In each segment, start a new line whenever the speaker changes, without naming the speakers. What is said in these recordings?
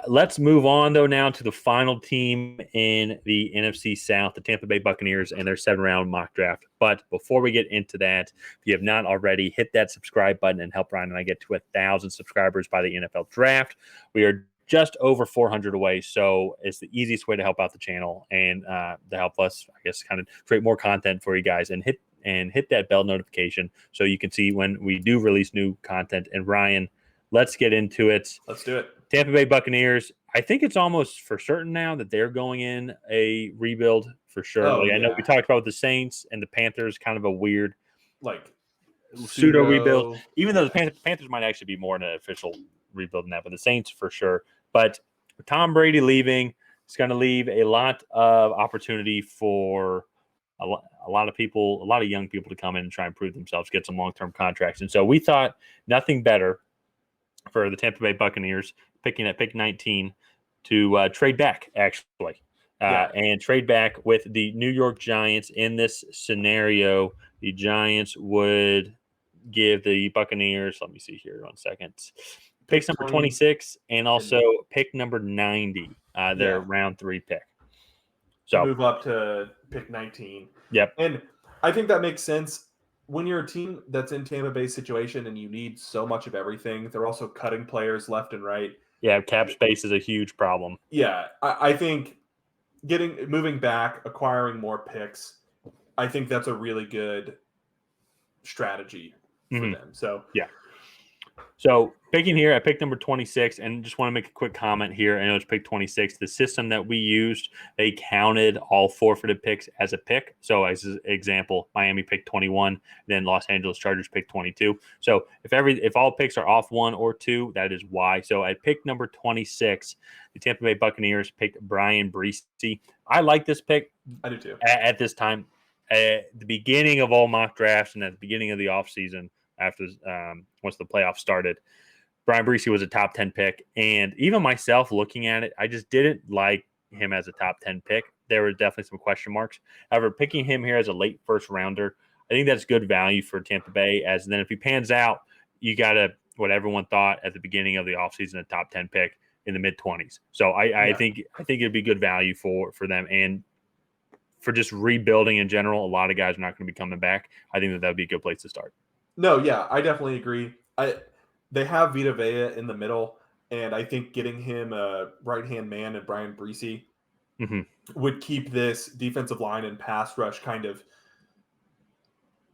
Let's move on, though, now to the final team in the NFC South, the Tampa Bay Buccaneers, and their 7-round mock draft. But before we get into that, if you have not already, hit that subscribe button and help Ryan and I get to 1,000 subscribers by the NFL draft. We are just over 400 away, so it's the easiest way to help out the channel and to help us, I guess, kind of create more content for you guys. And hit that bell notification so you can see when we do release new content. And Ryan, let's get into it.
Let's do it.
Tampa Bay Buccaneers, I think it's almost for certain now that they're going in a rebuild for sure. I know we talked about the Saints and the Panthers, kind of a weird pseudo rebuild, even though the Panthers might actually be more an official rebuild than that, but the Saints for sure. But Tom Brady leaving is going to leave a lot of opportunity for a lot of people, a lot of young people to come in and try and prove themselves, get some long-term contracts. And so we thought nothing better for the Tampa Bay Buccaneers picking at pick 19 to trade back, actually, and trade back with the New York Giants. In this scenario, the Giants would give the Buccaneers, let me see here 1 second, picks number 26 and also pick number 90, their round 3 pick.
So move up to pick 19.
Yep.
And I think that makes sense. When you're a team that's in Tampa Bay's situation and you need so much of everything, they're also cutting players left and right.
Yeah, cap space is a huge problem.
Yeah, I think moving back, acquiring more picks, I think that's a really good strategy for them. So
yeah. So picking here at pick number 26, and just want to make a quick comment here. I know it's pick 26. The system that we used, they counted all forfeited picks as a pick. So as an example, Miami picked 21, then Los Angeles Chargers picked 22. So if all picks are off 1 or 2, that is why. So at pick number 26, the Tampa Bay Buccaneers picked Brian Breesy. I like this pick.
I do too.
At this time, at the beginning of all mock drafts and at the beginning of the offseason, after once the playoffs started, Brian Breesy was a top 10 pick. And even myself looking at it, I just didn't like him as a top 10 pick. There were definitely some question marks. However, picking him here as a late first rounder, I think that's good value for Tampa Bay. As then if he pans out, you got what everyone thought at the beginning of the offseason, a top 10 pick in the mid-20s. So I think it'd be good value for them. And for just rebuilding in general, a lot of guys are not going to be coming back. I think that would be a good place to start.
No, yeah, I definitely agree. They have Vita Vea in the middle, and I think getting him a right-hand man and Brian Breesy would keep this defensive line and pass rush kind of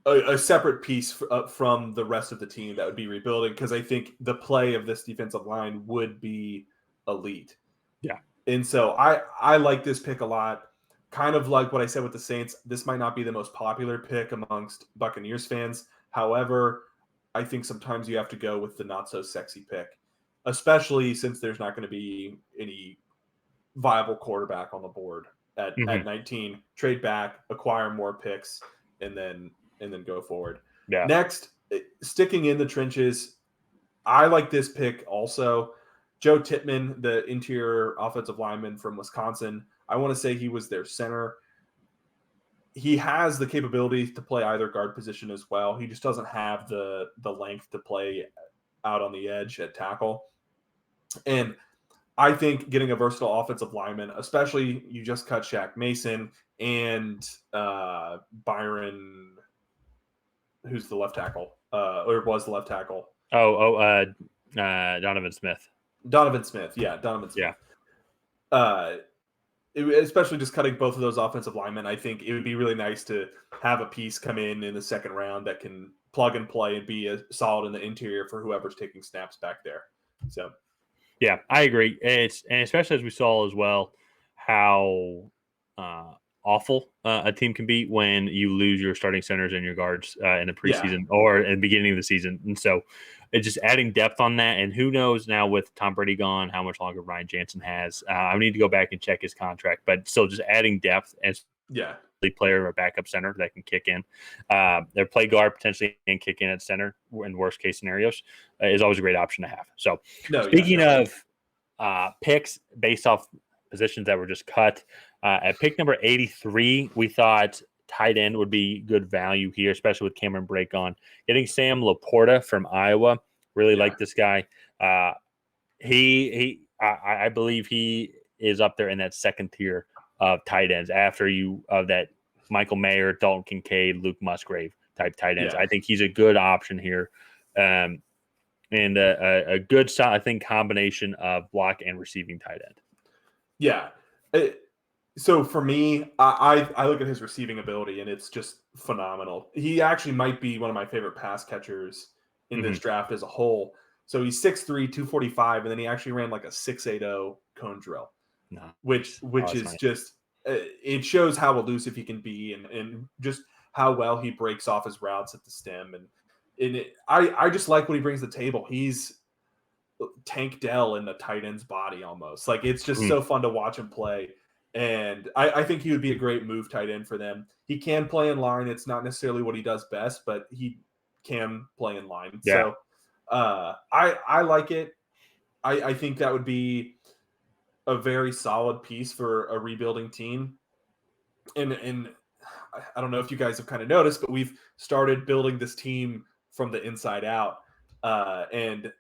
a separate piece from the rest of the team that would be rebuilding, because I think the play of this defensive line would be elite.
Yeah.
And so I like this pick a lot. Kind of like what I said with the Saints, this might not be the most popular pick amongst Buccaneers fans. However, I think sometimes you have to go with the not-so-sexy pick, especially since there's not going to be any viable quarterback on the board at 19. Trade back, acquire more picks, and then go forward.
Yeah.
Next, sticking in the trenches, I like this pick also. Joe Tippmann, the interior offensive lineman from Wisconsin, I want to say he was their center. He has the capability to play either guard position as well. He just doesn't have the length to play out on the edge at tackle. And I think getting a versatile offensive lineman, especially you just cut Shaq Mason and Byron, who's the left tackle, or was the left tackle.
Donovan Smith.
Donovan Smith. Yeah. Especially just cutting both of those offensive linemen, I think it would be really nice to have a piece come in the second round that can plug and play and be solid in the interior for whoever's taking snaps back there. So,
yeah, I agree. And especially as we saw as well, how awful a team can be when you lose your starting centers and your guards in the preseason or in the beginning of the season. And so it's just adding depth on that. And who knows now with Tom Brady gone, how much longer Ryan Jansen has. I need to go back and check his contract, but still just adding depth and player or backup center that can kick in. Their play guard potentially and kick in at center in worst case scenarios is always a great option to have. So speaking of picks based off positions that were just cut, at pick number 83, we thought tight end would be good value here, especially with Cameron Brake on. Getting Sam Laporta from Iowa, really like this guy. I I believe he is up there in that second tier of tight ends after that Michael Mayer, Dalton Kincaid, Luke Musgrave type tight ends. I think he's a good option here. And a good, I think, combination of block and receiving tight end.
Yeah. So for me, I look at his receiving ability, and it's just phenomenal. He actually might be one of my favorite pass catchers in this draft as a whole. So he's 6'3", 245, and then he actually ran like a 6.80 cone drill, which is nice. Just it shows how elusive he can be, and just how well he breaks off his routes at the stem. And I just like what he brings to the table. He's Tank Dell in the tight end's body almost. Like, it's just so fun to watch him play. And I think he would be a great move tight end for them. He can play in line. It's not necessarily what he does best, but he can play in line. Yeah. So I like it. I think that would be a very solid piece for a rebuilding team. And I don't know if you guys have kind of noticed, but we've started building this team from the inside out. And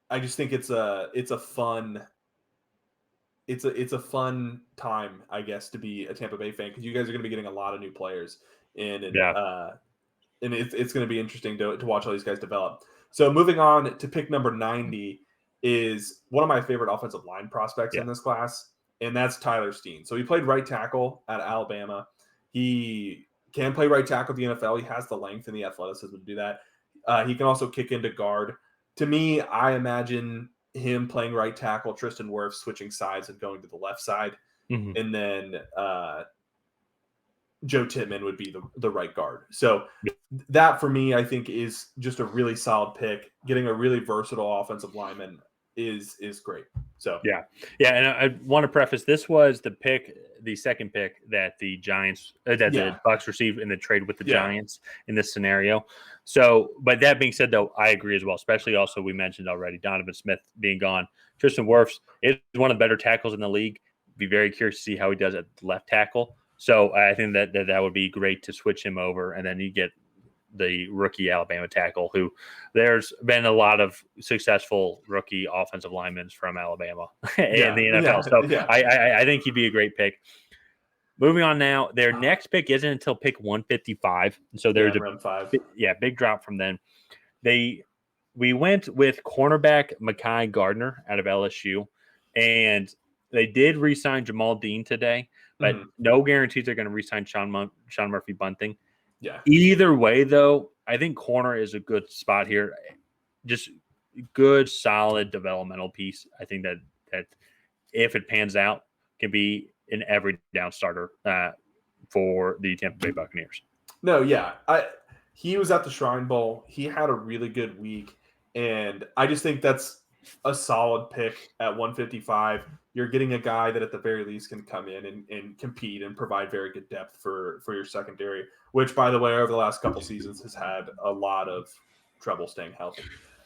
I just think it's a fun time, I guess, to be a Tampa Bay fan, because you guys are going to be getting a lot of new players in, and it's going to be interesting to watch all these guys develop. So moving on to pick number 90 is one of my favorite offensive line prospects in this class, and that's Tyler Steen. So he played right tackle at Alabama. He can play right tackle at the NFL. He has the length and the athleticism to do that. He can also kick into guard. To me, I imagine him playing right tackle, Tristan Wirfs switching sides and going to the left side. And then Joe Tittman would be the right guard. So that, for me, I think is just a really solid pick. Getting a really versatile offensive lineman is great. So
yeah. And I want to preface, this was the second pick that the Giants, the Bucs received in the trade with the Giants in this scenario. So, but that being said, though, I agree as well. Especially also, we mentioned already Donovan Smith being gone. Tristan Wirfs is one of the better tackles in the league. Be very curious to see how he does at left tackle. So I think that would be great to switch him over, and then you get the rookie Alabama tackle, who there's been a lot of successful rookie offensive linemen from Alabama in the NFL. So I think he'd be a great pick. Moving on now, their next pick isn't until pick 155. So there's big drop from then. We went with cornerback Mekhi Gardner out of LSU, and they did re-sign Jamal Dean today, but no guarantees they're going to re-sign Sean Murphy Bunting.
Yeah.
Either way, though, I think corner is a good spot here. Just good, solid developmental piece. I think that if it pans out, can be an every down starter for the Tampa Bay Buccaneers.
No, yeah. He was at the Shrine Bowl. He had a really good week, and I just think that's a solid pick at 155. You're getting a guy that at the very least can come in and compete and provide very good depth for your secondary, which, by the way, over the last couple seasons has had a lot of trouble staying healthy.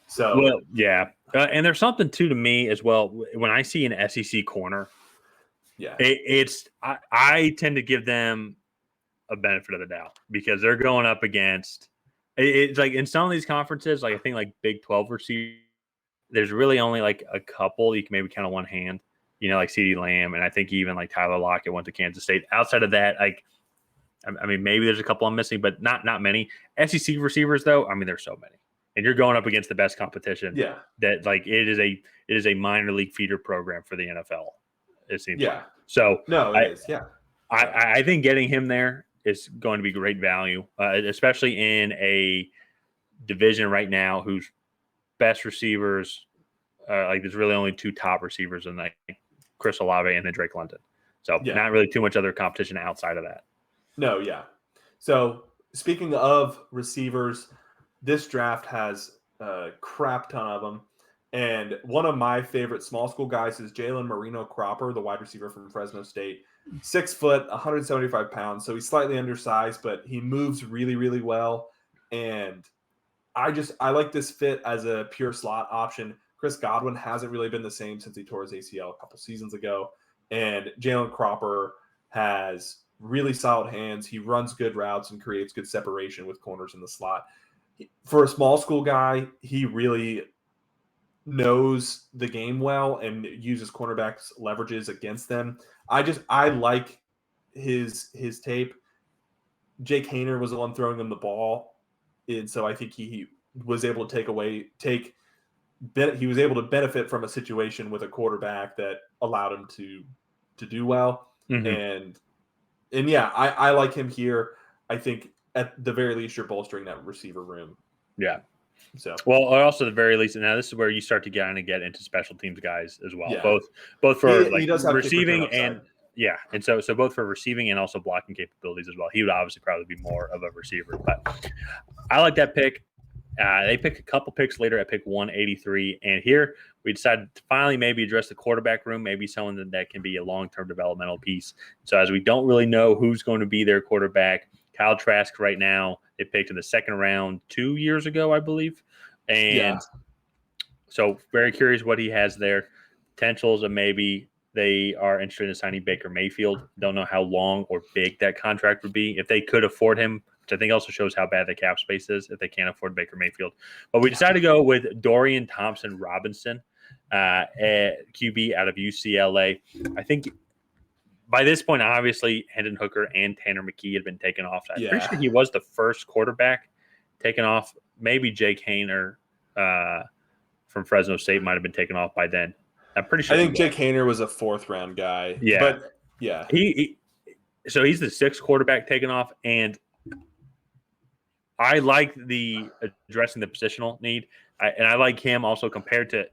So,
well, yeah. And there's something too to me as well. When I see an SEC corner, I tend to give them a benefit of the doubt, because they're going up against it's like in some of these conferences, like I think like Big 12 receivers, there's really only like a couple you can maybe count on one hand, like CeeDee Lamb, and I think even like Tyler Lockett went to Kansas State. Outside of that, like, I mean, maybe there's a couple I'm missing, but not many. SEC receivers, though, I mean, there's so many, and you're going up against the best competition.
Yeah,
that like it is a minor league feeder program for the NFL. It seems like. So
no, it is. Yeah,
I think getting him there is going to be great value, especially in a division right now whose best receivers, like there's really only two top receivers in like Chris Olave and then Drake London. So not really too much other competition outside of that.
No, yeah. So speaking of receivers, this draft has a crap ton of them. And one of my favorite small school guys is Jalen Marino Cropper, the wide receiver from Fresno State. 6 foot, 175 pounds. So he's slightly undersized, but he moves really, really well. And I like this fit as a pure slot option. Chris Godwin hasn't really been the same since he tore his ACL a couple seasons ago. And Jalen Cropper has really solid hands. He runs good routes and creates good separation with corners in the slot. For a small school guy, he really knows the game well and uses cornerbacks leverages against them. I like his tape. Jake Haener was the one throwing him the ball, and so I think he was able to he was able to benefit from a situation with a quarterback that allowed him to do well.
Mm-hmm.
And yeah, I like him here. I think at the very least you're bolstering that receiver room.
Yeah.
So
well, also at the very least, and now this is where you start to get into special teams guys as well.
Yeah.
Both for
he does have
receiving and and so both for receiving and also blocking capabilities as well. He would obviously probably be more of a receiver, but I like that pick. They picked a couple picks later at pick 183, and here we decided to finally maybe address the quarterback room, maybe someone that can be a long-term developmental piece. So as we don't really know who's going to be their quarterback, Kyle Trask right now, they picked in the second round 2 years ago, I believe. And so very curious what he has there. Potentials of maybe they are interested in signing Baker Mayfield. Don't know how long or big that contract would be. If they could afford him, which I think also shows how bad the cap space is if they can't afford Baker Mayfield. But we decided to go with Dorian Thompson-Robinson, at QB out of UCLA. I think by this point, obviously, Hendon Hooker and Tanner McKee had been taken off. I'm pretty sure he was the first quarterback taken off. Maybe Jake Haener from Fresno State might have been taken off by then. I'm pretty sure.
I think Jake Haener was a 4th-round guy.
Yeah.
But, yeah.
So he's the 6th quarterback taken off, and I like the addressing the positional need, and I like him also compared to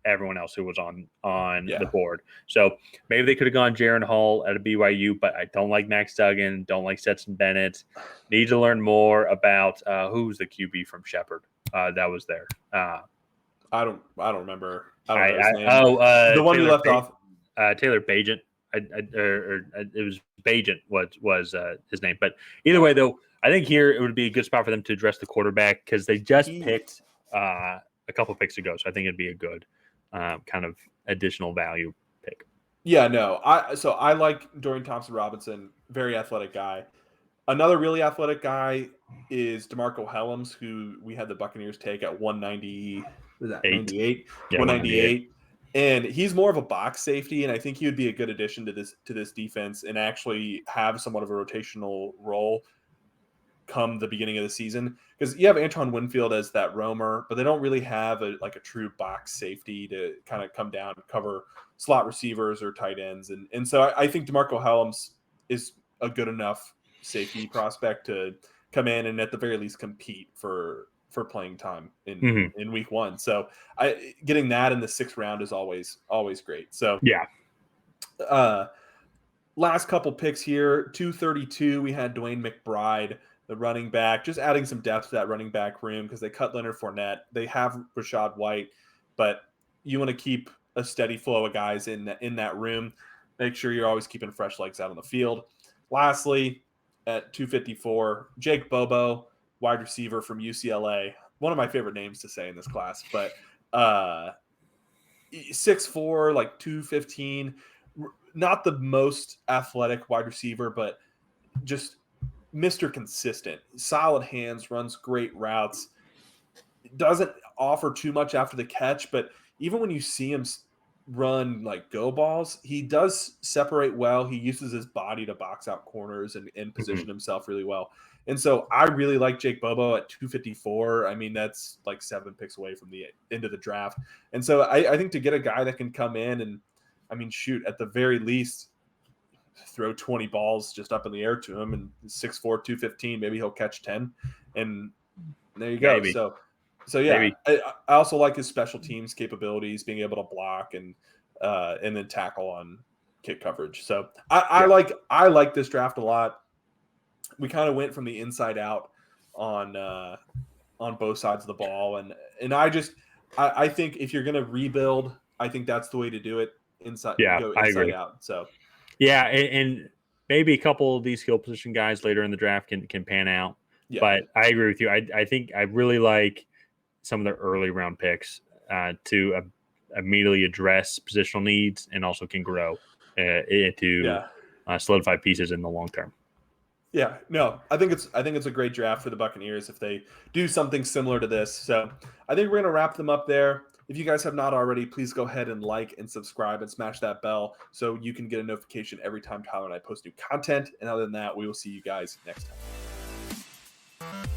everyone else who was on the board. So maybe they could have gone Jaron Hall at a BYU, but I don't like Max Duggan, don't like Stetson Bennett. Need to learn more about who's the QB from Shepherd that was there.
I don't remember. I don't know his name. The one
Taylor
who left off.
Taylor Bagent. It was Bagent was his name. But either way, though, I think here it would be a good spot for them to address the quarterback because they just picked a couple picks ago. So I think it'd be a good kind of additional value pick.
Yeah, no. I like Dorian Thompson-Robinson, very athletic guy. Another really athletic guy is DeMarco Hellams, who we had the Buccaneers take at 190. Was that 98? Yeah, 198. And he's more of a box safety, and I think he would be a good addition to this defense and actually have somewhat of a rotational role come the beginning of the season. Because you have Antoine Winfield as that roamer, but they don't really have a true box safety to kind of come down and cover slot receivers or tight ends. And so I think DeMarco Hellams is a good enough safety prospect to come in and at the very least compete for playing time in week 1. So getting that in the 6th round is always great. So last couple picks here, 232, we had Dwayne McBride, the running back, just adding some depth to that running back room because they cut Leonard Fournette. They have Rachaad White, but you want to keep a steady flow of guys in that room. Make sure you're always keeping fresh legs out on the field. Lastly, at 254, Jake Bobo, wide receiver from UCLA. One of my favorite names to say in this class, but 6'4", like 215. Not the most athletic wide receiver, but just Mr. Consistent. Solid hands, runs great routes. Doesn't offer too much after the catch, but even when you see him run like go balls, he does separate well. He uses his body to box out corners and position himself really well. And so I really like Jake Bobo at 254. I mean, that's like 7 picks away from the end of the draft. And so I think to get a guy that can come in and, I mean, shoot, at the very least, throw 20 balls just up in the air to him, and 6'4", 215, maybe he'll catch 10. And there you go.
Maybe.
So yeah, I also like his special teams capabilities, being able to block and then tackle on kick coverage. So I like this draft a lot. We kind of went from the inside out on both sides of the ball, and I think if you're gonna rebuild, I think that's the way to do it. Go inside out. So
yeah, and maybe a couple of these skill position guys later in the draft can pan out. Yeah. But I agree with you. I think I really like some of the early round picks to immediately address positional needs and also can grow to solidify pieces in the long term.
Yeah, no, I think it's a great draft for the Buccaneers if they do something similar to this. So I think we're going to wrap them up there. If you guys have not already, please go ahead and like and subscribe and smash that bell so you can get a notification every time Tyler and I post new content. And other than that, we will see you guys next time.